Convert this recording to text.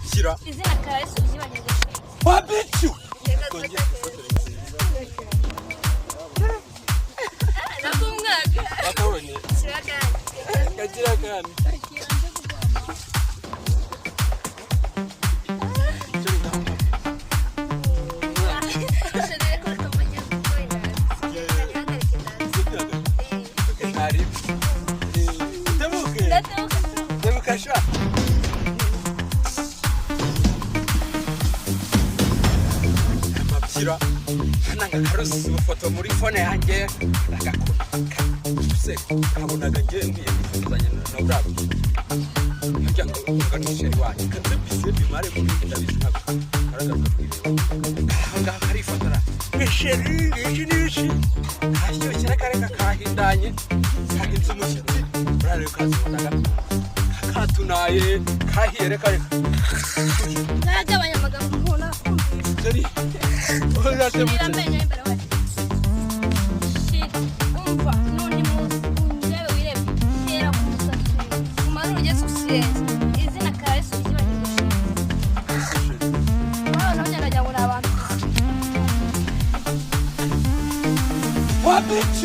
Mapsira. Izina Karasi uzibagirwa. Wabichu. Nakumwaka. Bakabonye. Sirakani. Kagira kandi. Mapsira. Nanga karusi foto muri phone yanjye agakora. Se kabonaga ngiye kwifotozanya na bravo. Njya kuganisha iwanjye kandi bise bimare mu ndabizi ntabwo. Aragaruka kwireba. Hanga kari fotora. Misheri ngishi. Kashiyo kirakareka kahindanye. Kaginze umushyitsi. Brale kazonaga. Katunaye kahiye reka. Najya abanyamagambo nkuna kumvise. Jeri. Oya Shira amenyo imbere wacu. Shit. Umva none munsi unjyewe wirebe. Kera ku musatsi. Umaze ugeze usiyenze. Izina Karasi uzibagirwa. None najya ngo abantu. Wabichu.